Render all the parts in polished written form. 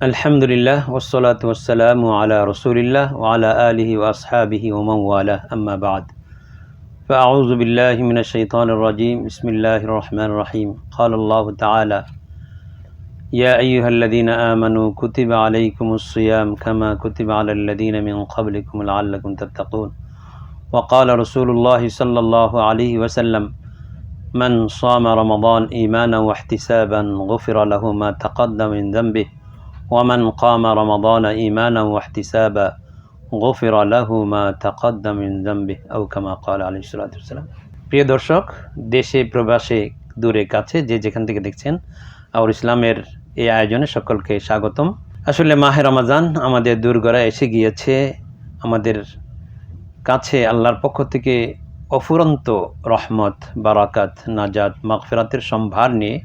আলহামদুলিল্লাহ ওয়াসসালাতু ওয়াসসালামু আলা রাসূলিল্লাহ ওয়া আলা আলিহি ওয়া আসহাবিহি ওয়া মান ওয়ালাহ আম্মা বা'দ ফাআউযু বিল্লাহি মিনাশ শাইতানির রাজীম বিসমিল্লাহির রহমানির রহিম ক্বালাল্লাহু তাআলা ইয়া আইয়ুহাল্লাযীনা আমানু কুতিবা আলাইকুমুস সিয়াম কামা কুতিবা আলাল্লাযীনা মিন ক্বাবলিকুম লাআল্লাকুম তাত্তাকুন ওয়া ক্বালা রাসূলুল্লাহি সাল্লাল্লাহু আলাইহি ওয়াসাল্লাম মান সামা রমাদান ঈমানান ওয়া ইহতিসাবান গুফিরা লাহু মা তাকাদ্দামা মিন যামবিহি ওয়ামান কামা রমাদান ঈমানান ওয়া ইহতিসাবা গুফিরা লাহু মা তাকাদ্দামা মিন যামবিহি আও কামা ক্বালা আলাইহিস সালাতু ওয়াসসালাম। প্রিয় দর্শক, দেশে প্রবাসে দূরে কাছে যে যেখান থেকে দেখছেন আর ইসলামের এই আয়োজনে সকলকে স্বাগতম। আসলে মাহে রমজান আমাদের দূরগড়ায় এসে গিয়েছে। আমাদের কাছে আল্লাহর পক্ষ থেকে অফুরন্ত রহমত, বারাকাত, নাজাত, মাগফিরাতের সম্ভার নিয়ে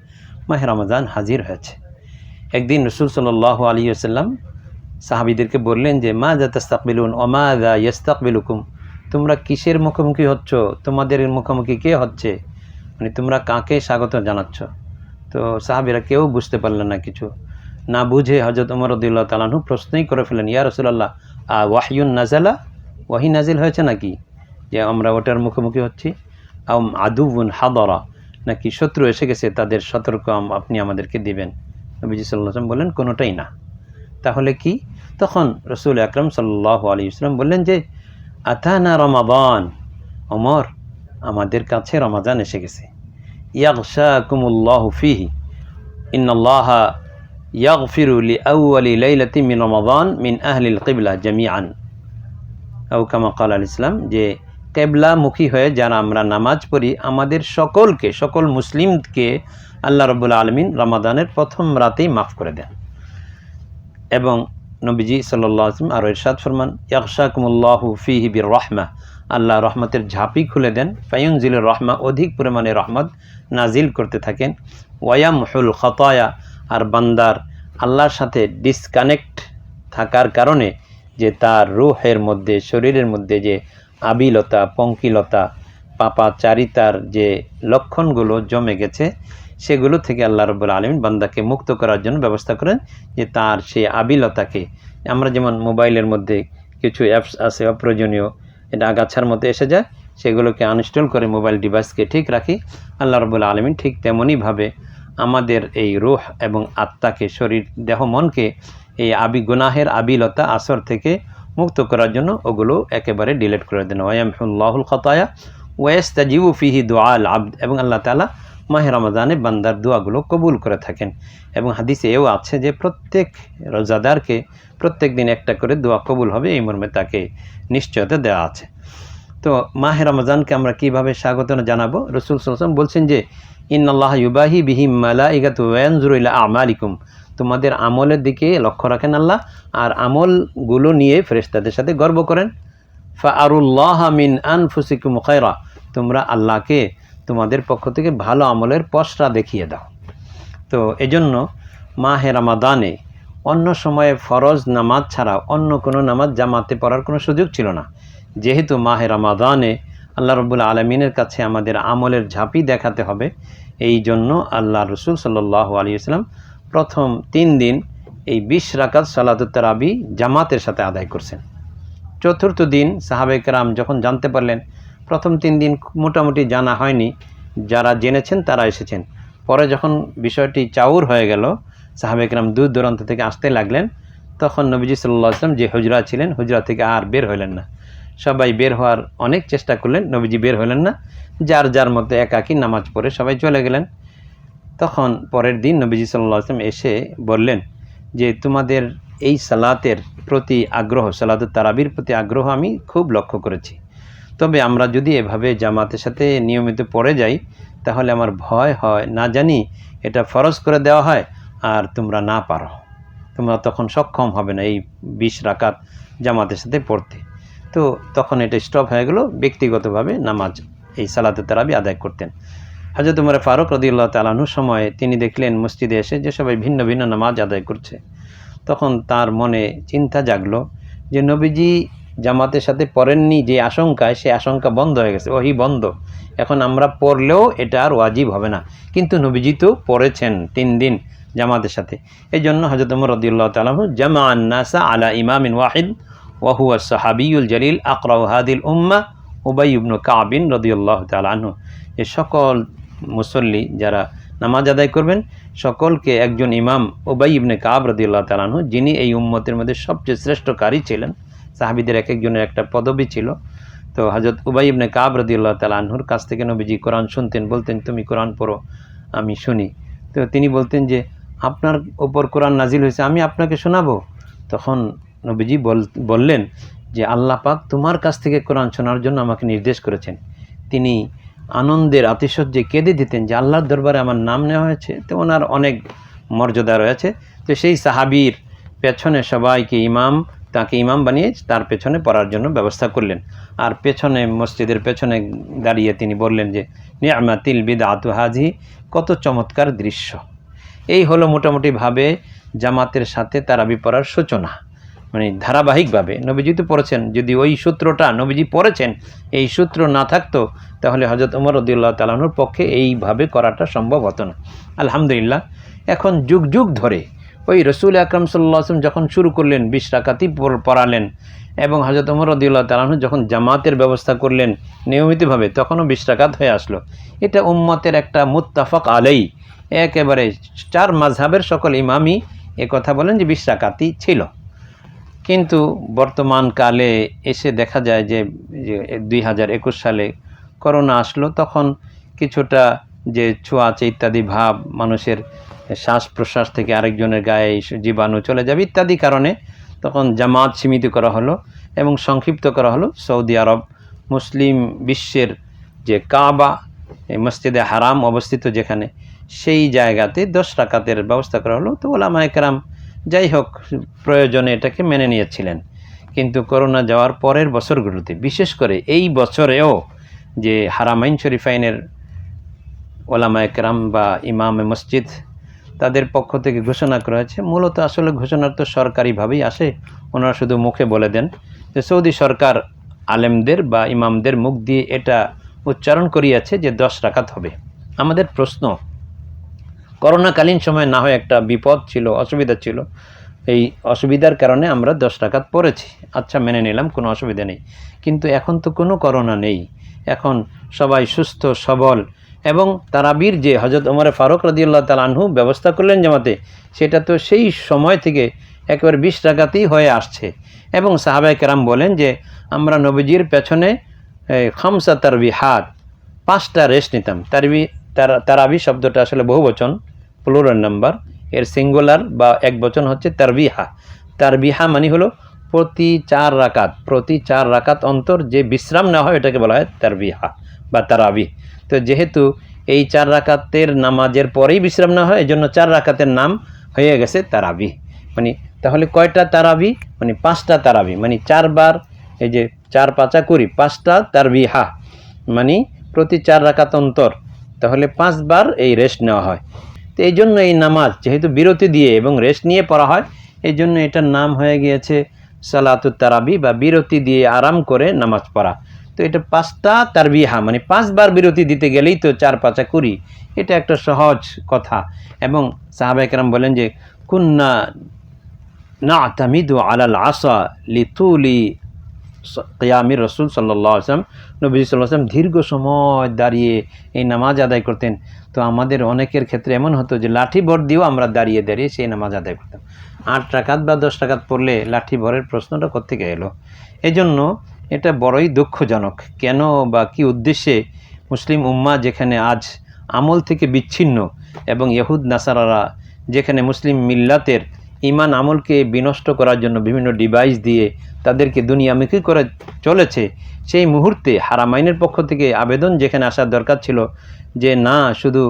মাহে রমজান হাজির হয়েছে। একদিন রাসূল সাল্লাল্লাহু আলাইহি ওয়াসাল্লাম সাহাবীদেরকে বললেন যে মাযা তাস্তাকবিলুন ওয়া মাযা ইস্তাকবিলুকুম, তোমরা কিসের মুখোমুখি হচ্ছ, তোমাদের মুখোমুখি কে হচ্ছে, মানে তোমরা কাকে স্বাগত জানাচ্ছ। তো সাহাবীরা কেউ বুঝতে পারলেন না, কিছু না বুঝে হযরত ওমর রাদিয়াল্লাহু তাআলা আনহু প্রশ্নই করে ফেলেন, ইয়া রাসূলুল্লাহ ওয়াহয়ুন নাযালা, ওয়াহি নাজিল হয়েছে নাকি যে আমরা ওটার মুখোমুখি হচ্ছি, আও আদুউন হাদারা, নাকি শত্রু এসে গেছে তাদের সতর্ক আপনি আমাদেরকে দিবেন। নবীজি সাল্লাল্লাহু আলাইহি ওয়াসাল্লাম বললেন কোনোটাই না। তাহলে কি? তখন রাসূল আকরাম সাল্লাল্লাহু আলাইহি ওয়াসাল্লাম বললেন যে আতানা রমাদান, ওমর আমাদের কাছে রমাদান এসে গেছে। ইয়াগশাকুমুল্লাহু ফীহি ইন্নাল্লাহা ইয়াগফিরু লিআউয়ালি লাইলাতি মিন রমাদান মিন আহলিল কিবলা জামিআন আও কামা ক্বালা আলাইহিস সালাম, যে কিবলামুখী হয়ে যারা আমরা নামাজ পড়ি আমাদের সকলকে, সকল মুসলিমকে আল্লাহ রাব্বুল আলামিন রমাদানের প্রথম রাতেই মাফ করে দেন। এবং নবীজি সাল্লাল্লাহু আলাইহি ওয়াসাল্লাম আরও ইরশাদ ফরমান ইয়াগশাকুমুল্লাহু ফীহি বির রাহমা, আল্লাহ রহমতের ঝাঁপি খুলে দেন, ফায়ুনজিলুর রাহমা, অধিক পরিমাণে রহমত নাজিল করতে থাকেন, ওয়ায়ামহুল খাতায়া, আর বান্দার আল্লাহর সাথে ডিসকানেক্ট থাকার কারণে যে তার রূহের মধ্যে, শরীরের মধ্যে যে আবিলতা, পঙ্কিলতা, পাপাচারিতার যে লক্ষণগুলো জমে গেছে সেগুলো থেকে আল্লাহ রাব্বুল আলামিন বান্দাকে মুক্ত করার জন্য ব্যবস্থা করেন, যে তার সেই আবিলতাকে, আমরা যেমন মোবাইলের মধ্যে কিছু অ্যাপস আছে অপ্রয়োজনীয়, এটা আগাছার মধ্যে এসে যায়, সেগুলোকে আনইনস্টল করে মোবাইল ডিভাইসকে ঠিক রাখি। আল্লাহ রাব্বুল আলামিন ঠিক তেমনইভাবে আমাদের এই রূহ এবং আত্মাকে, শরীর, দেহ, মনকে এই গুনাহের আবিলতা, আসর থেকে মুক্ত করার জন্য ওগুলো একেবারে ডিলিট করে দেন। ওয়ায়ামহুল্লাহুল খাতায়া ওয়াস্তাজিবু ফীহি দুআল আবদ, এবং আল্লাহ তাআলা মাহে রমজানে বান্দার দোয়াগুলো কবুল করে থাকেন। এবং হাদিসে এও আছে যে প্রত্যেক রোজাদারকে প্রত্যেক দিন একটা করে দোয়া কবুল হবে, এই মর্মে তাকে নিশ্চয়তা দেওয়া আছে। তো মাহে রমজানকে আমরা কিভাবে স্বাগত জানাবো? রাসূল সাল্লাল্লাহু আলাইহি ওয়াসাল্লাম বলছেন যে ইন্নাল্লাহা ইউবাহি বিহিম মালাইকাতু ওয়া ইয়ানজুরু ইলা আমালিকুম, তোমাদের আমলের দিকে লক্ষ্য রাখেন আল্লাহ, আর আমলগুলো নিয়ে ফেরেশতাদের সাথে গর্ব করেন। ফাআরুল্লাহা মিন আনফুসিকুম খায়রা, তোমরা আল্লাহকে তোমাদের পক্ষ থেকে ভালো আমলের পসরা দেখিয়ে দাও। তো এজন্য মাহে রমাদানে অন্য সময়ে ফরজ নামাজ ছাড়া অন্য কোনো নামাজ জামাতে পড়ার কোনো সুযোগ ছিল না। যেহেতু মাহে রমাদানে আল্লাহ রাব্বুল আলামিনের কাছে আমাদের আমলের ঝাঁপি দেখাতে হবে, এই জন্য আল্লাহ রাসূল সাল্লাল্লাহু আলাইহি ওয়াসাল্লাম প্রথম 3 দিন এই 20 রাকাত সালাতুত তারাবি জামাতের সাথে আদায় করছেন। চতুর্থ দিন সাহাবায়ে কেরাম যখন জানতে পারলেন, প্রথম 3 দিন মোটামুটি জানা হয়নি, যারা জেনেছেন তারা এসেছেন, পরে যখন বিষয়টি চাউর হয়ে গেল, সাহাবায়ে কেরাম দূর দূরান্ত থেকে আসতে লাগলেন, তখন নবীজি সাল্লাল্লাহু আলাইহি ওয়াসাল্লাম যে হুজরা ছিলেন, হুজরা থেকে আর বের হইলেন না। সবাই বের হওয়ার অনেক চেষ্টা করলেন, নবীজি বের হইলেন না, যার যার মধ্যে একাকী নামাজ পড়ে সবাই চলে গেলেন। তখন পরের দিন নবীজি সাল্লাল্লাহু আলাইহি ওয়াসাল্লাম এসে বললেন যে তোমাদের এই সালাতের প্রতি আগ্রহ, সালাতুত তারাবির প্রতি আগ্রহ আমি খুব লক্ষ্য করেছি, তবে আমরা যদি এভাবে জামাতের সাথে নিয়মিত পড়ে যাই তাহলে আমার ভয় হয়, না জানি এটা ফরজ করে দেওয়া হয় আর তোমরা না পারো, তোমরা তখন সক্ষম হবে না এই 20 রাকাত জামাতের সাথে পড়তে। তো তখন এটা স্টপ হয়ে গেল, ব্যক্তিগতভাবে নামাজ এই সালাতুত তারাবি আদায় করতেন। হযরত ওমর ফারুক রাদিয়াল্লাহু তাআলা আনহুর সময়ে তিনি দেখলেন মসজিদে এসে যে সবাই ভিন্ন ভিন্ন নামাজ আদায় করছে, তখন তার মনে চিন্তা জাগলো যে নবীজি জামাতের সাথে পড়েননি যে আশঙ্কায়, সে আশঙ্কা বন্ধ হয়ে গেছে, ওহি বন্ধ, এখন আমরা পড়লেও এটা আর ওয়াজিব হবে না। কিন্তু নবীজি তো পড়েছেন 3 দিন জামাতের সাথে। এই জন্য হযরত ওমর রাদিয়াল্লাহু তাআলা জামাআন নাসা আলা ইমামিন ওয়াহিদ ওয়া হুয়া সাহাবিয়ুল জলিল আকরাউ হাদিল উম্মাহ উবাই ইবনে কাব রাদিয়াল্লাহু তাআলা আনহু। এই সকল মুসল্লি যারা নামাজ আদায় করবেন সকলকে একজন ইমাম উবাই ইবনে কাব রাদিয়াল্লাহু তাআলা আনহু, যিনি এই উম্মতের মধ্যে সবচেয়ে শ্রেষ্ঠ কারি ছিলেন, সাহাবীদের এক একজনের একটা পদবি ছিল। তো হযরত উবাই ইবনে কাব রাদিয়াল্লাহু তাআলা আনহুর কাছ থেকে নবীজি কোরআন শুনতেন, বলতেন তুমি কোরআন পড়ো আমি শুনি। তো তিনি বলতেন যে আপনার উপর কোরআন নাজিল হয়েছে, আমি আপনাকে শোনাবো। তখন নবীজি বললেন যে আল্লাহ পাক তোমার কাছ থেকে কোরআন শোনার জন্য আমাকে নির্দেশ করেছেন। তিনি আনন্দের আতিশয্যে কেঁদে দিতেন যে আল্লাহর দরবারে আমার নাম নেওয়া হয়েছে, তো ওনার অনেক মর্যাদা রয়েছে। তো সেই সাহাবীর পেছনে সবাইকে তাকে ইমাম বানিয়ে তার পেছনে পড়ার জন্য ব্যবস্থা করলেন। আর পেছনে মসজিদের পেছনে দাঁড়িয়ে তিনি বললেন যে নি'মাতিল বিদআতু হাযিহি, কত চমৎকার দৃশ্য। এই হলো মোটামুটিভাবে জামাতের সাথে তারাবি পড়ার সূচনা, মানে ধারাবাহিকভাবে নবীজি তো পড়েছেন। যদি ওই সূত্রটা নবীজি পড়েছেন, এই সূত্র না থাকতো তাহলে হযরত ওমর রাদিয়াল্লাহু তাআলা আনহুর পক্ষে এইভাবে করাটা সম্ভব হতো না। আলহামদুলিল্লাহ, এখন যুগ যুগ ধরে ওই রসুল আকরাম সাল্লাল্লাহু আলাইহি ওয়াসাল্লাম যখন শুরু করলেন 20 রাকাতই পড়ালেন, এবং হযরত ওমর রাদিয়াল্লাহু তাআলা আনহু যখন জামাতের ব্যবস্থা করলেন নিয়মিতভাবে, তখনও 20 রাকাত হয়ে আসলো। এটা উম্মতের একটা মুত্তাফাক আলাই, একেবারে 4 মাযহাবের সকল ইমামই কথা বলেন যে 20 রাকাতই ছিল। কিন্তু বর্তমান কালে এসে দেখা যায় যে 2021 সালে করোনা আসলো, তখন কিছুটা যে ছোঁয়াচে ইত্যাদি ভাব, মানুষের শ্বাস প্রশ্বাস থেকে আরেকজনের গায়ে জীবাণু চলে যাবে ইত্যাদি কারণে তখন জামাত সীমিত করা হলো এবং সংক্ষিপ্ত করা হলো। সৌদি আরব মুসলিম বিশ্বের যে কাবা, মসজিদে হারাম অবস্থিত যেখানে, সেই জায়গাতে 10 রাকাতের ব্যবস্থা করা হলো। তো ওলামায়ে কেরাম যাই হোক প্রয়োজনে এটাকে মেনে নিয়েছিলেন। কিন্তু করোনা যাওয়ার পরের বছরগুলোতে, বিশেষ করে এই বছরেও যে হারামাইন শরীফাইনের ওলামায়ে কেরাম বা ইমামে মসজিদ তাদের পক্ষ থেকে ঘোষণা করা হয়েছে, মূলত আসলে ঘোষণা তো সরকারিভাবেই আসে, ওনারা শুধু মুখে বলে দেন যে সৌদি সরকার আলেমদের বা ইমামদের মুখ দিয়ে এটা উচ্চারণ করিয়াছে যে 10 রাকাত হবে। আমাদের প্রশ্ন, করোনাকালীন সময় না হয় একটা বিপদ ছিল, অসুবিধা ছিল, এই অসুবিধার কারণে আমরা 10 রাকাত পড়েছি, আচ্ছা মেনে নিলাম, কোনো অসুবিধা নেই। কিন্তু এখন তো কোনো করোনা নেই, এখন সবাই সুস্থ সবল, এবং তারাবির যে হযরত ওমর ফারুক রাদিয়াল্লাহু তাআলা আনহু ব্যবস্থা করলেন জামাতে, সেটা তো সেই সময় থেকে একেবারে 20 রাকাতই হয়ে আসছে। এবং সাহাবায়ে কেরাম বলেন যে আমরা নবীজির পেছনে খামসা তারবিহাত, 5টা রেস্ট নিতাম। তারাবি শব্দটা আসলে বহুবচন, প্লুরাল নাম্বার, এর সিঙ্গুলার বা একবচন হচ্ছে তারবিহা। তারবিহা মানে হলো প্রতি 4 রাকাত অন্তর যে বিশ্রাম নেওয়া হয় এটাকে বলা হয় তারবিহা বা তারাবি। তো যেহেতু এই 4 রাকাতের নামাজের পরেই বিশ্রাম নেওয়া হয়, এই জন্য 4 রাকাতের নাম হয়ে গেছে তারাবি। মানে তাহলে কয়টা তারাবি? মানে 5টা তারাবি, মানে 4 বার, এই যে 4 5 20, 5টা তারবিহা, মানে প্রতি 4 রাকাত অন্তর, তাহলে 5 বার এই রেস্ট নেওয়া হয়। তো এই জন্য এই নামাজ যেহেতু বিরতি দিয়ে এবং রেস্ট নিয়ে পড়া হয়, এই জন্য এটার নাম হয়ে গিয়েছে সালাতুত তারাবি বা বিরতি দিয়ে আরাম করে নামাজ পড়া। তো এটা 5টা তারবিহা, মানে 5 বার বিরতি দিতে গেলেই তো 4 5 20, এটা একটা সহজ কথা। এবং সাহাবায়ে কেরাম বলেন যে কুন্না না'তামিদু আলাল আসা লিতুলি কিয়ামির রাসূল সাল্লাল্লাহু আলাইহি ওয়াসাল্লাম, নবী সাল্লাল্লাহু আলাইহি ওয়াসাল্লাম দীর্ঘ সময় দাঁড়িয়ে এই নামাজ আদায় করতেন। তো আমাদের অনেকের ক্ষেত্রে এমন হতো যে লাঠি ভর দিয়েও আমরা দাঁড়িয়ে দাঁড়িয়ে সেই নামাজ আদায় করতাম। 8 রাকাত বা 10 রাকাত পড়লে লাঠি ভরের প্রশ্নটা কোত্থেকে এলো? এজন্য এটা বড়ই দুঃখজনক। কেন বা কি উদ্দেশ্যে মুসলিম উম্মাহ যেখানে আজ আমল থেকে বিচ্ছিন্ন, এবং ইহুদ নাসারারা যেখানে মুসলিম মিল্লাতের ইমান আমলকে বিনষ্ট করার জন্য বিভিন্ন ডিভাইস দিয়ে তাদেরকে দুনিয়ামুখী করে চলেছে, সেই মুহূর্তে হারামাইনের পক্ষ থেকে আবেদন যেখানে আসার দরকার ছিল যে না, শুধু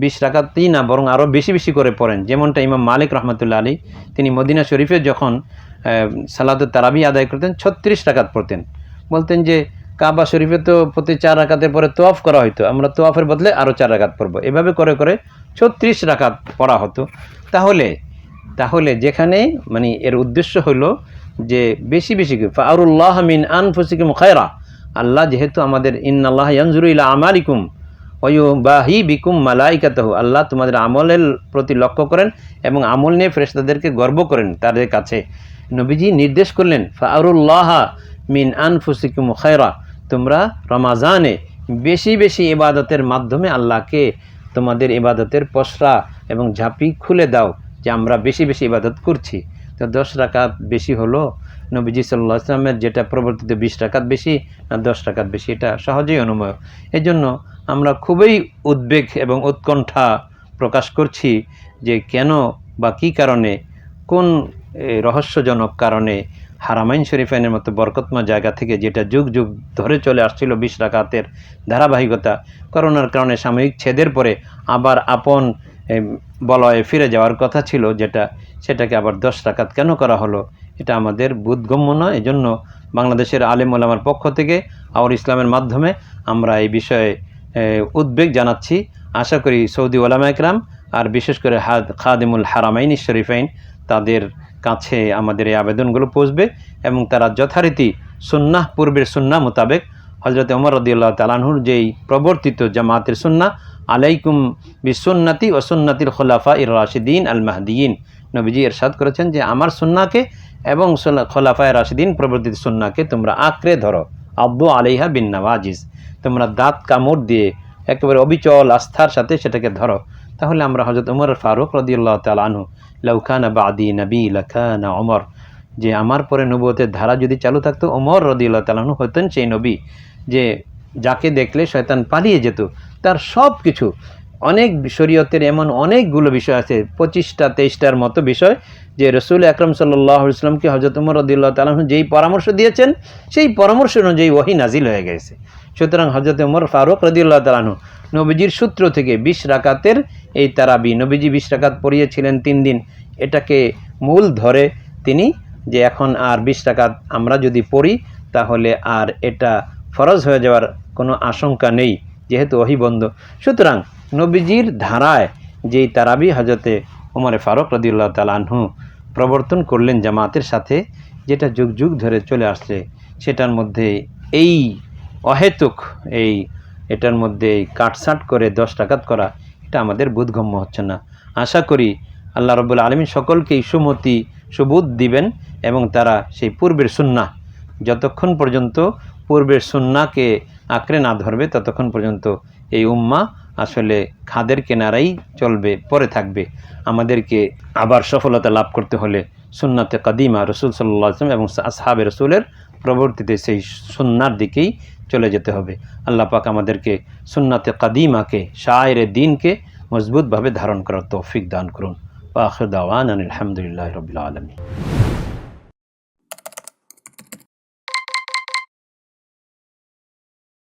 20 রাকাতই না, বরং আরও বেশি বেশি করে পড়েন। যেমনটা ইমাম মালিক রহমতুল্লাহ আলী, তিনি মদিনা শরীফে যখন সালাতুত তারাবি আদায় করতেন 36 রাকাত পড়তেন। বলতেন যে কাবা শরীফে তো প্রতি 4 রাকাতের পরে তোয়াফ করা হতো, আমরা তোয়াফের বদলে আরও 4 রাকাত পড়ব, এভাবে করে করে 36 রাকাত পড়া হতো। তাহলে যেখানে মানে এর উদ্দেশ্য হলো যে বেশি বেশি ফাআরুল্লাহ মিন আনফুসিকুম খায়রা, আল্লাহ যেহেতু আমাদের ইন্নাল্লাহ ইয়ানজুরু ইলা আমালিকুম ওয়ুবাহি বিকুম মালাইকাতাহু, আল্লাহ তোমাদের আমলের প্রতি লক্ষ্য করেন এবং আমল নিয়ে ফেরেশতাদেরকে গর্ব করেন তাদের কাছে। নবীজি নির্দেশ করলেন ফাআরুল্লাহ মিন আনফুসিকুম খায়রা, তোমরা রমাজানে বেশি বেশি ইবাদতের মাধ্যমে আল্লাহকে তোমাদের ইবাদতের পসরা এবং ঝাঁপি খুলে দাও, যে আমরা বেশি বেশি ইবাদত করছি। তো 10 রাকাত বেশি হলো নবীজি সাল্লাল্লাহু আলাইহি ওয়াসাল্লামের যেটা প্রবর্তিত 20 রাকাত বেশি না 10 রাকাত বেশি, এটা সহজেই অনুমেয়। এই জন্য আমরা খুবই উদ্বেগ এবং উৎকণ্ঠা প্রকাশ করছি যে কেন বা কী কারণে, কোন রহস্যজনক কারণে হারামাইন শরীফাইনের মতো বরকতময় জায়গা থেকে, যেটা যুগ যুগ ধরে চলে আসছিল 20 রাকাতের ধারাবাহিকতা, করোনার কারণে সাময়িক ছেদের পরে আবার আপন বলয়ে ফিরে যাওয়ার কথা ছিল যেটা, সেটাকে আবার 10 রাকাত কেন করা হলো, এটা আমাদের বোধগম্য নয়। এজন্য বাংলাদেশের আলেম ওলামার পক্ষ থেকে আওর ইসলামের মাধ্যমে আমরা এই বিষয়ে উদ্বেগ জানাচ্ছি। আশা করি সৌদি ওলামা একরাম আর বিশেষ করে খাদিমুল হারামাইন শরীফাইন তাদের কাছে আমাদের এই আবেদনগুলো পৌঁছবে এবং তারা যথারীতি সুন্নাহ, পূর্বের সুন্নাহ মোতাবেক হযরত ওমর রাদিয়াল্লাহু তাআলা আনহুর যেই প্রবর্তিত জামাতের সুন্নাহ, আলাইকুম বিসুন্নতি ওয়া সুন্নাতিল খুলাফাইর রাশিদিন আল মাহদিয়িন, নবীজি ইরশাদ করেছেন যে আমার সুন্নাহকে এবং খোলাফায়ে রাশিদিন প্রবর্তিত সুন্নাহকে তোমরা আঁকড়ে ধরো, আব্দু আলাইহা বিন নওয়াজিজ, তোমরা দাঁত কামড় দিয়ে একেবারে অবিচল আস্থার সাথে সেটাকে ধরো। তাহলে আমরা হযরত ওমর ফারুক রাদিয়াল্লাহু তাআলা আনহু, লাউ কানা বাদি নবী লাকানা ওমর, যে আমার পরে নবুয়তের ধারা যদি চালু থাকতো ওমর রাদিয়াল্লাহু তাআলা আনহু হতেন সেই নবী যে যাকে দেখলে শয়তান পালিয়ে যেত। তার সব কিছু, অনেক শরীয়তের এমন অনেকগুলো বিষয় আছে, 25টা 23টার মতো বিষয় যে রসুল আকরাম সাল্লাল্লাহু আলাইহি ওয়াসাল্লামকে হযরত ওমর রাদিয়াল্লাহু তাআলা আনহু যেই পরামর্শ দিয়েছেন সেই পরামর্শ অনুযায়ী ওহী নাজিল হয়ে গেছে। সুতরাং হযরত ওমর ফারুক রাদিয়াল্লাহু তাআলা আনহু নবীজির সূত্র থেকে 20 রাকাতের এই তারাবি, নবীজি 20 রাকাত পড়িয়েছিলেন 3 দিন, এটাকে মূল ধরে তিনি যে এখন আর 20 রাকাত আমরা যদি পড়ি তাহলে আর এটা ফরজ হয়ে যাওয়ার কোনো আশঙ্কা নেই, যেহেতু ওহী বন্ধ। সুতরাং নবীজির ধারায় যেই তারাবি হযরতে ওমর ফারুক রাদিয়াল্লাহু তাআলা আনহু প্রবর্তন করলেন জামাতের সাথে, যেটা যুগ যুগ ধরে চলে আসছে, সেটার মধ্যে এই অহেতুক এটার মধ্যে কাটছাঁট করে 10 রাকাত করা, এটা আমাদের বোধগম্য হচ্ছে না। আশা করি আল্লাহ রাব্বুল আলামিন সকলকেই সুমতি সুবুধ দিবেন এবং তারা সেই পূর্বের সুন্নাহ, যতক্ষণ পর্যন্ত পূর্বের সুন্নাহকে আঁকড়ে না ধরবে ততক্ষণ পর্যন্ত এই উম্মাহ আসলে খাদের কিনারাই চলবে, পরে থাকবে। আমাদেরকে আবার সফলতা লাভ করতে হলে সুন্নাতে কাদিমা রসুল সাল্লাল্লাহু আলাইহি ওয়াসাল্লাম এবং আসহাবে রসুলের প্রবর্তিত সেই সুন্নাহর দিকেই চলে যেতে হবে। আল্লাহ পাক আমাদেরকে সুন্নাতে কাদিমাকে, শায়েরে দ্বীনকে মজবুতভাবে ধারণ করার তৌফিক দান করুন। ওয়া আখিরু দাওয়ানা আলহামদুলিল্লাহি রাব্বিল আলামিন।